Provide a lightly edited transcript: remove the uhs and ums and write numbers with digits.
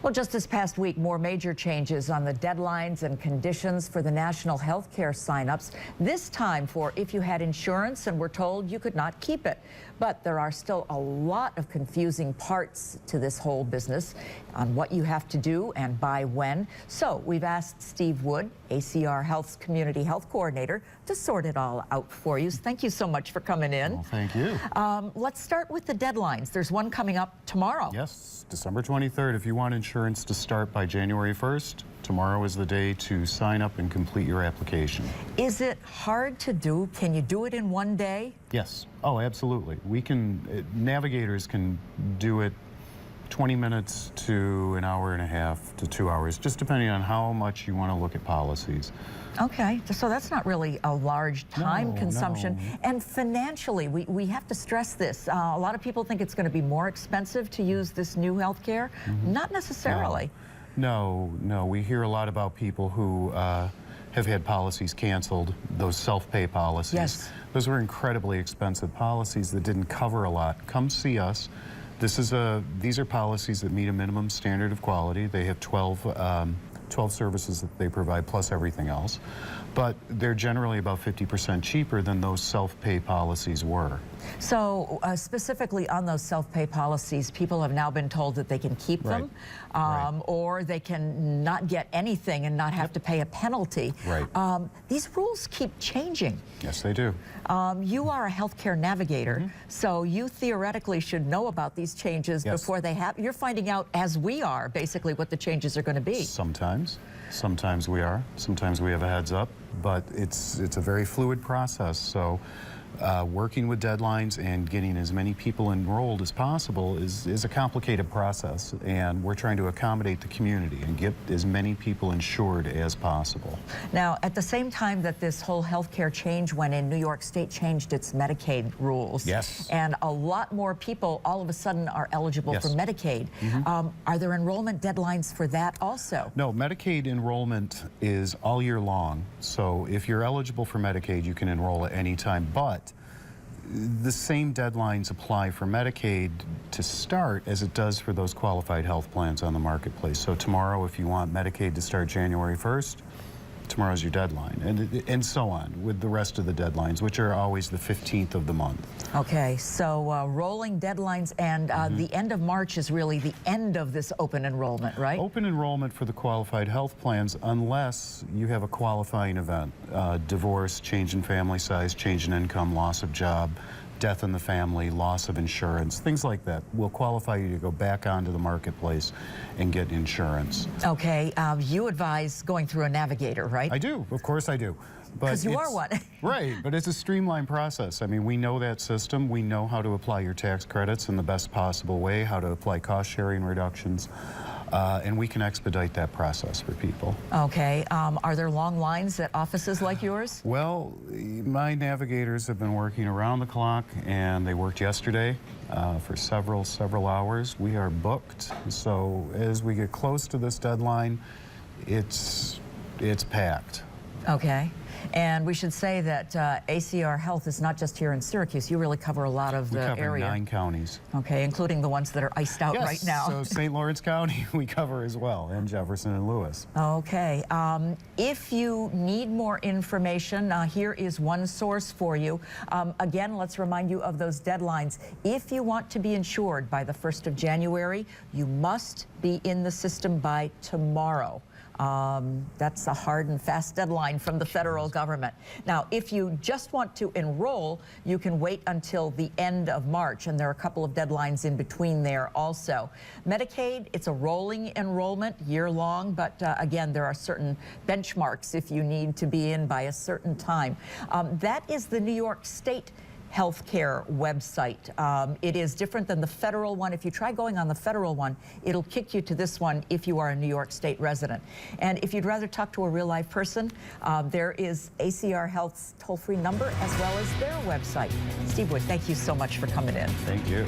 Well, just this past week, more major changes on the deadlines and conditions for the national health care signups. This time for if you had insurance and were told you could not keep it. But there are still a lot of confusing parts to this whole business on what you have to do and by when. So we've asked Steve Wood, ACR Health's Community Health Coordinator, to sort it all out for you. Thank you so much for coming in. Well, thank you. Let's start with the deadlines. There's one coming up tomorrow. Yes, December 23rd. If you want insurance to start by January 1st, tomorrow is the day to sign up and complete your application. Is it hard to do? Can you do it in one day? Yes. Oh, absolutely. We can, navigators can do it 20 minutes to an hour and a half to 2 hours, just depending on how much you want to look at policies. Okay, so that's not really a large time consumption. No. And financially, we have to stress this. A lot of people think it's going to be more expensive to use this new health care. Not necessarily. No, we hear a lot about people who have had policies canceled, those self-pay policies. Yes. Those were incredibly expensive policies that didn't cover a lot. Come see us. These are policies that meet a minimum standard of quality. They have 12 services that they provide plus everything else, but they're generally about 50% cheaper than those self-pay policies were. So specifically on those self-pay policies, people have now been told that they can keep them, or they can not get anything and not have to pay a penalty. Right. These rules keep changing. Yes, they do. You are a healthcare navigator, so you theoretically should know about these changes before they happen. You're finding out, as we are, basically what the changes are going to be. Sometimes we are. Sometimes we have a heads up, but it's a very fluid process. So working with deadlines and getting as many people enrolled as possible is a complicated process, and we're trying to accommodate the community and get as many people insured as possible. Now, at the same time that this whole healthcare change went in, New York State changed its Medicaid rules. Yes. And a lot more people all of a sudden are eligible for Medicaid. Are there enrollment deadlines for that also? No, Medicaid enrollment is all year long. So if you're eligible for Medicaid, you can enroll at any time, but the same deadlines apply for Medicaid to start as it does for those qualified health plans on the marketplace. So tomorrow, if you want Medicaid to start January 1st, tomorrow's your deadline, and so on with the rest of the deadlines, which are always the 15th of the month. Okay, so rolling deadlines, and the end of March is really the end of this open enrollment, right? Open enrollment for the qualified health plans, unless you have a qualifying event, divorce, change in family size, change in income, loss of job, death in the family, loss of insurance, things like that will qualify you to go back onto the marketplace and get insurance. Okay, you advise going through a navigator, right? I do, of course I do. Because you are one. Right, but it's a streamlined process. I mean, we know that system. We know how to apply your tax credits in the best possible way, how to apply cost-sharing reductions, and we can expedite that process for people. Okay, are there long lines at offices like yours? Well, my navigators have been working around the clock, and they worked yesterday for several hours. We are booked, so as we get close to this deadline, it's packed. Okay. And we should say that ACR Health is not just here in Syracuse. You really cover a lot of the area. We cover 9 counties. Okay, including the ones that are iced out right now. So St. Lawrence County we cover as well, and Jefferson and Lewis. Okay. If you need more information, here is one source for you. Again, let's remind you of those deadlines. If you want to be insured by the 1st of January, you must be in the system by tomorrow. That's a hard and fast deadline from the federal government. Now, if you just want to enroll, you can wait until the end of March, and there are a couple of deadlines in between there also. Medicaid, it's a rolling enrollment, year-long, but again, there are certain benchmarks if you need to be in by a certain time. That is the New York State healthcare website. It is different than the federal one. If you try going on the federal one, it'll kick you to this one if you are a New York State resident. And if you'd rather talk to a real live person, there is ACR Health's toll-free number as well as their website. Steve Wood, thank you so much for coming in. Thank you.